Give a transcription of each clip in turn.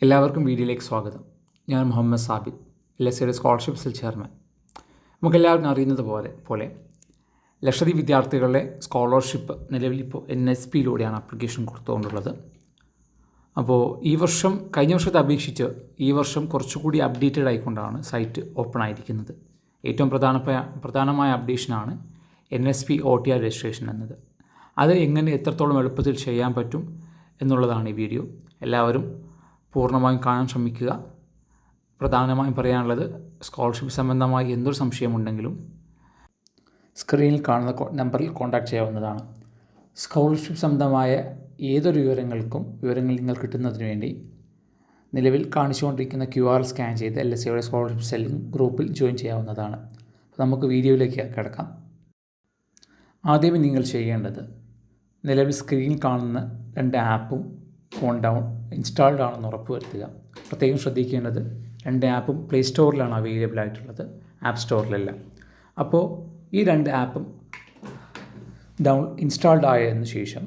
എല്ലാവർക്കും വീഡിയോയിലേക്ക് സ്വാഗതം. ഞാൻ മുഹമ്മദ് സാബിത്, LSEയുടെ സ്കോളർഷിപ്പ് സെൽ ചെയർമാൻ. നമുക്കെല്ലാവർക്കും അറിയുന്നത് പോലെ ലക്ഷദ്വീപ് വിദ്യാർത്ഥികളുടെ സ്കോളർഷിപ്പ് നിലവിലിപ്പോൾ NSPയിലൂടെയാണ് ആപ്ലിക്കേഷൻ കൊടുത്തുകൊണ്ടുള്ളത്. അപ്പോൾ ഈ വർഷം കഴിഞ്ഞ വർഷത്തെ അപേക്ഷിച്ച് ഈ വർഷം കുറച്ചുകൂടി അപ്ഡേറ്റഡ് ആയിക്കൊണ്ടാണ് സൈറ്റ് ഓപ്പൺ ആയിരിക്കുന്നത്. ഏറ്റവും പ്രധാനമായ അപ്ഡേഷനാണ് NSP OTR രജിസ്ട്രേഷൻ എന്നത്. അത് എങ്ങനെ എത്രത്തോളം എളുപ്പത്തിൽ ചെയ്യാൻ പറ്റും എന്നുള്ളതാണ് ഈ വീഡിയോ. എല്ലാവരും പൂർണ്ണമായും കാണാൻ ശ്രമിക്കുക. പ്രധാനമായും പറയാനുള്ളത്, സ്കോളർഷിപ്പ് സംബന്ധമായി എന്തൊരു സംശയമുണ്ടെങ്കിലും സ്ക്രീനിൽ കാണുന്ന നമ്പറിൽ കോൺടാക്റ്റ് ചെയ്യാവുന്നതാണ്. സ്കോളർഷിപ്പ് സംബന്ധമായ ഏതൊരു വിവരങ്ങൾ നിങ്ങൾ കിട്ടുന്നതിന് വേണ്ടി നിലവിൽ കാണിച്ചുകൊണ്ടിരിക്കുന്ന QR സ്കാൻ ചെയ്ത് LSEയുടെ സ്കോളർഷിപ്പ് സെൽ ഗ്രൂപ്പിൽ ജോയിൻ ചെയ്യാവുന്നതാണ്. നമുക്ക് വീഡിയോയിലേക്ക് കിടക്കാം. ആദ്യമേ നിങ്ങൾ ചെയ്യേണ്ടത്, നിലവിൽ സ്ക്രീനിൽ കാണുന്ന 2 ആപ്പും ഫോൺ ഇൻസ്റ്റാൾഡ് ആണെന്ന് ഉറപ്പുവരുത്തുക. പ്രത്യേകം ശ്രദ്ധിക്കേണ്ടത്, 2 ആപ്പും പ്ലേ സ്റ്റോറിലാണ് അവൈലബിൾ ആയിട്ടുള്ളത്, ആപ്പ് സ്റ്റോറിലല്ല. അപ്പോൾ ഈ 2 ആപ്പും ഇൻസ്റ്റാൾഡ് ആയതിനു ശേഷം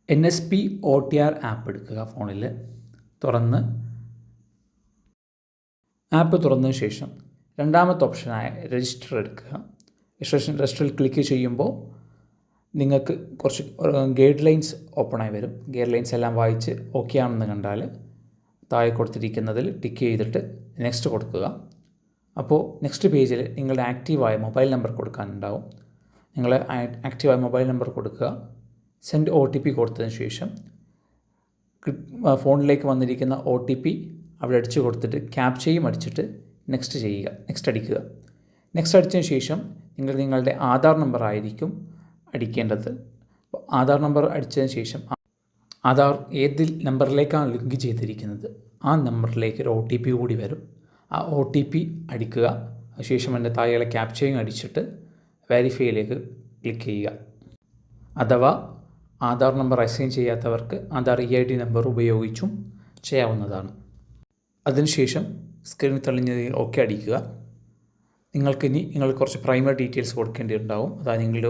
NSP OTR ആപ്പ് എടുക്കുക. ഫോണിൽ ആപ്പ് തുറന്നതിന് ശേഷം രണ്ടാമത്തെ ഓപ്ഷനായ രജിസ്റ്റർ എടുക്കുക. രജിസ്റ്ററിൽ ക്ലിക്ക് ചെയ്യുമ്പോൾ നിങ്ങൾക്ക് കുറച്ച് ഗൈഡ് ലൈൻസ് ഓപ്പണായി വരും. ഗൈഡ് ലൈൻസ് എല്ലാം വായിച്ച് ഓക്കെ ആണെന്ന് കണ്ടാൽ താഴെ കൊടുത്തിരിക്കുന്നതിൽ ടിക്ക് ചെയ്തിട്ട് നെക്സ്റ്റ് കൊടുക്കുക. അപ്പോൾ നെക്സ്റ്റ് പേജിൽ നിങ്ങളുടെ ആക്റ്റീവായ മൊബൈൽ നമ്പർ കൊടുക്കാനുണ്ടാവും. നിങ്ങൾ ആക്റ്റീവായ മൊബൈൽ നമ്പർ കൊടുക്കുക. സെൻഡ് OTP കൊടുത്തതിന് ശേഷം ഫോണിലേക്ക് വന്നിരിക്കുന്ന OTP അവിടെ അടിച്ചു കൊടുത്തിട്ട് ക്യാപ്ചയും അടിച്ചിട്ട് നെക്സ്റ്റ് അടിക്കുക. നെക്സ്റ്റ് അടിച്ചതിന് ശേഷം നിങ്ങളുടെ ആധാർ നമ്പർ ആയിരിക്കും അടിക്കേണ്ടത്. ആധാർ നമ്പർ അടിച്ചതിന് ശേഷം ആധാർ ഏത് നമ്പറിലേക്കാണ് ലിങ്ക് ചെയ്തിരിക്കുന്നത് ആ നമ്പറിലേക്ക് ഒരു OTP കൂടി വരും. ആ OTP അടിക്കുക. അതിനുശേഷം അതിൻ്റെ താഴെയുള്ള ക്യാപ്ചയും അടിച്ചിട്ട് വെരിഫൈയിലേക്ക് ക്ലിക്ക് ചെയ്യുക. അഥവാ ആധാർ നമ്പർ അസൈൻ ചെയ്യാത്തവർക്ക് ആധാർ EID നമ്പർ ഉപയോഗിച്ചും ചെയ്യാവുന്നതാണ്. അതിനുശേഷം സ്ക്രീനിൽ തെളിഞ്ഞതിൽ ഓക്കെ അടിക്കുക. നിങ്ങൾ കുറച്ച് പ്രൈമറി ഡീറ്റെയിൽസ് കൊടുക്കേണ്ടിയിട്ടുണ്ടാവും. അതായത് നിങ്ങളുടെ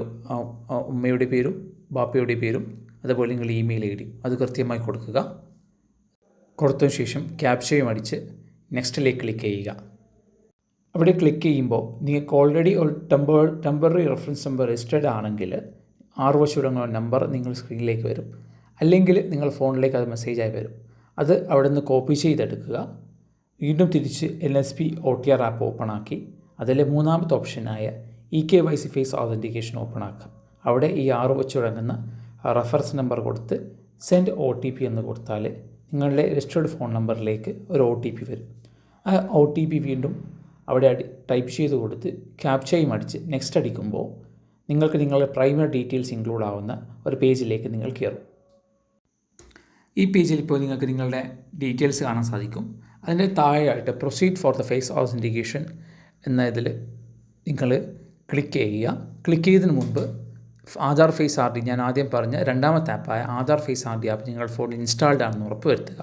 ഉമ്മയുടെ പേരും ബാപ്പയുടെ പേരും അതുപോലെ നിങ്ങളുടെ ഇമെയിൽ ID അത് കൃത്യമായി കൊടുക്കുക. കൊടുത്തതിന് ശേഷം ക്യാപ്ചയും അടിച്ച് നെക്സ്റ്റിലേക്ക് ക്ലിക്ക് ചെയ്യുക. അവിടെ ക്ലിക്ക് ചെയ്യുമ്പോൾ നിങ്ങൾക്ക് ഓൾറെഡി ഒരു ടെമ്പററി റെഫറൻസ് നമ്പർ രജിസ്റ്റേർഡ് ആണെങ്കിൽ 6 വശമുള്ള നമ്പർ നിങ്ങൾ സ്ക്രീനിലേക്ക് വരും. അല്ലെങ്കിൽ നിങ്ങൾ ഫോണിലേക്ക് അത് മെസ്സേജായി വരും. അത് അവിടെ നിന്ന് കോപ്പി ചെയ്തെടുക്കുക. വീണ്ടും തിരിച്ച് NSP OTR ആപ്പ് ഓപ്പൺ ആക്കി അതിലെ മൂന്നാമത്തെ ഓപ്ഷനായ eKYC ഫേസ് ഓതൻറ്റിക്കേഷൻ ഓപ്പൺ ആക്കുക. അവിടെ ഈ 6 വെച്ച് തുടങ്ങുന്ന റെഫറൻസ് നമ്പർ കൊടുത്ത് സെൻഡ് OTP എന്ന് കൊടുത്താൽ നിങ്ങളുടെ രജിസ്റ്റേർഡ് ഫോൺ നമ്പറിലേക്ക് ഒരു OTP വരും. ആ OTP വീണ്ടും അവിടെ ടൈപ്പ് ചെയ്ത് കൊടുത്ത് ക്യാപ്ചയും അടിച്ച് നെക്സ്റ്റ് അടിക്കുമ്പോൾ നിങ്ങൾക്ക് നിങ്ങളുടെ പ്രൈമറി ഡീറ്റെയിൽസ് ഇൻക്ലൂഡ് ആവുന്ന ഒരു പേജിലേക്ക് നിങ്ങൾ കയറും. ഈ പേജിൽ ഇപ്പോൾ നിങ്ങൾക്ക് നിങ്ങളുടെ ഡീറ്റെയിൽസ് കാണാൻ സാധിക്കും. അതിൻ്റെ താഴെയായിട്ട് proceed for the face authentication എന്ന ഇതിൽ നിങ്ങൾ ക്ലിക്ക് ചെയ്യുക. ക്ലിക്ക് ചെയ്തതിന് മുൻപ് ആധാർ ഫേസ് RD, ഞാൻ ആദ്യം പറഞ്ഞ രണ്ടാമത്തെ ആപ്പായ ആധാർ ഫേസ് RD ആപ്പ് നിങ്ങളുടെ ഫോണിൽ ഇൻസ്റ്റാൾഡ് ആണെന്ന് ഉറപ്പ് വരുത്തുക.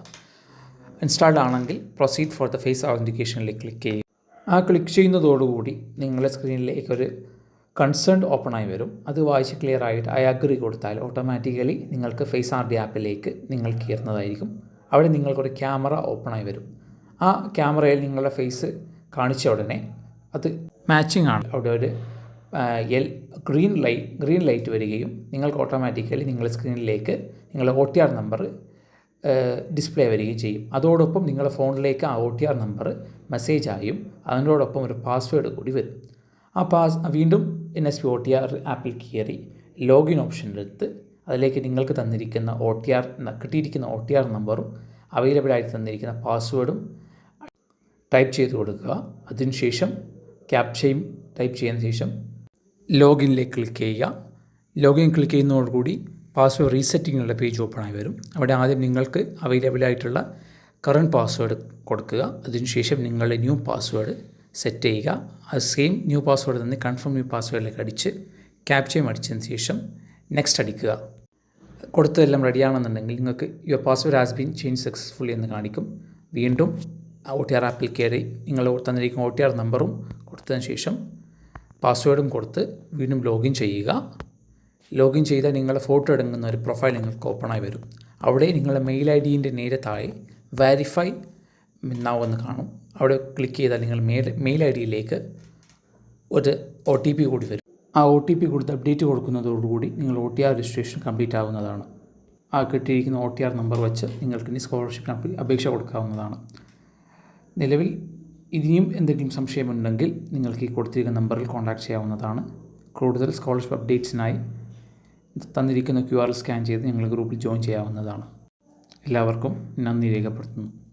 ഇൻസ്റ്റാൾഡ് ആണെങ്കിൽ പ്രൊസീഡ് ഫോർ ദ ഫേസ് ഓതൻറ്റിക്കേഷനിലേക്ക് ക്ലിക്ക് ചെയ്യുക. ആ ക്ലിക്ക് ചെയ്യുന്നതോടുകൂടി നിങ്ങളുടെ സ്ക്രീനിലേക്ക് ഒരു കൺസേൺ ഓപ്പണായി വരും. അത് വായിച്ച് ക്ലിയർ ആയിട്ട് ഐ അഗ്രി കൊടുത്താൽ ഓട്ടോമാറ്റിക്കലി നിങ്ങൾക്ക് ഫേസ് RD ആപ്പിലേക്ക് നിങ്ങൾ കയറുന്നതായിരിക്കും. അവിടെ നിങ്ങൾക്കൊരു ക്യാമറ ഓപ്പണായി വരും. ആ ക്യാമറയിൽ നിങ്ങളുടെ ഫേസ് കാണിച്ച ഉടനെ അത് മാച്ചിങ് ആണ്. അവിടെ ഒരു ഗ്രീൻ ലൈറ്റ് വരികയും നിങ്ങൾക്ക് ഓട്ടോമാറ്റിക്കലി നിങ്ങളുടെ സ്ക്രീനിലേക്ക് നിങ്ങളുടെ OTR നമ്പർ ഡിസ്പ്ലേ വരികയും ചെയ്യും. അതോടൊപ്പം നിങ്ങളുടെ ഫോണിലേക്ക് ആ OTR നമ്പർ മെസ്സേജായും അതിനോടൊപ്പം ഒരു പാസ്വേഡ് കൂടി വരും. വീണ്ടും NSP OTR ആപ്പിൽ കയറി ലോഗിൻ ഓപ്ഷനിലെടുത്ത് അതിലേക്ക് നിങ്ങൾക്ക് തന്നിരിക്കുന്ന കിട്ടിയിരിക്കുന്ന OTR നമ്പറും അവൈലബിൾ ആയിട്ട് തന്നിരിക്കുന്ന പാസ്വേഡും ടൈപ്പ് ചെയ്ത് കൊടുക്കുക. അതിനുശേഷം ക്യാപ്ചയും ടൈപ്പ് ചെയ്തതിന് ശേഷം ലോഗിനിലേക്ക് ക്ലിക്ക് ചെയ്യുക. ലോഗിൻ ക്ലിക്ക് ചെയ്യുന്നതോടുകൂടി പാസ്വേഡ് റീസെറ്റിങ്ങിനുള്ള പേജ് ഓപ്പണായി വരും. അവിടെ ആദ്യം നിങ്ങൾക്ക് അവൈലബിൾ ആയിട്ടുള്ള കറൻറ്റ് പാസ്വേഡ് കൊടുക്കുക. അതിനുശേഷം നിങ്ങളുടെ ന്യൂ പാസ്വേഡ് സെറ്റ് ചെയ്യുക. അത് സെയിം ന്യൂ പാസ്വേഡ് തന്നെ കൺഫേം ന്യൂ പാസ്വേഡിലേക്ക് അടിച്ച് ക്യാപ്ചയും അടിച്ചതിന് ശേഷം നെക്സ്റ്റ് അടിക്കുക. കൊടുത്തതെല്ലാം റെഡിയാണെന്നുണ്ടെങ്കിൽ നിങ്ങൾക്ക് your password has been change successfully എന്ന് കാണിക്കും. വീണ്ടും OTR ആപ്പിൽ കയറി നിങ്ങൾ തന്നിരിക്കുന്ന OTR നമ്പറും കൊടുത്തതിന് ശേഷം പാസ്വേഡും കൊടുത്ത് വീണ്ടും ലോഗിൻ ചെയ്യുക. ലോഗിൻ ചെയ്താൽ നിങ്ങളുടെ ഫോട്ടോ അടങ്ങുന്ന ഒരു പ്രൊഫൈൽ നിങ്ങൾക്ക് ഓപ്പണായി വരും. അവിടെ നിങ്ങളുടെ മെയിൽ ID നേരെ താഴെ വെരിഫൈ നൗ എന്ന് കാണും. അവിടെ ക്ലിക്ക് ചെയ്താൽ നിങ്ങൾ മെയിൽ ഐ ഡിയിലേക്ക് ഒരു OTP കൂടി വരും. ആ OTP കൊടുത്ത് അപ്ഡേറ്റ് കൊടുക്കുന്നതോടുകൂടി നിങ്ങൾ OTR രജിസ്ട്രേഷൻ കംപ്ലീറ്റ് ആവുന്നതാണ്. ആ കിട്ടിയിരിക്കുന്ന OTR നമ്പർ വെച്ച് നിങ്ങൾക്ക് ഇനി സ്കോളർഷിപ്പിന് അപേക്ഷ കൊടുക്കാവുന്നതാണ്. നിലവിൽ ഇനിയും എന്തെങ്കിലും സംശയമുണ്ടെങ്കിൽ നിങ്ങൾക്ക് ഈ കൊടുത്തിരിക്കുന്ന നമ്പറിൽ കോൺടാക്റ്റ് ചെയ്യാവുന്നതാണ്. കൂടുതൽ സ്കോളർഷിപ്പ് അപ്ഡേറ്റ്സിനായി തന്നിരിക്കുന്ന QR സ്കാൻ ചെയ്ത് ഞങ്ങളുടെ ഗ്രൂപ്പിൽ ജോയിൻ ചെയ്യാവുന്നതാണ്. എല്ലാവർക്കും നന്ദി രേഖപ്പെടുത്തുന്നു.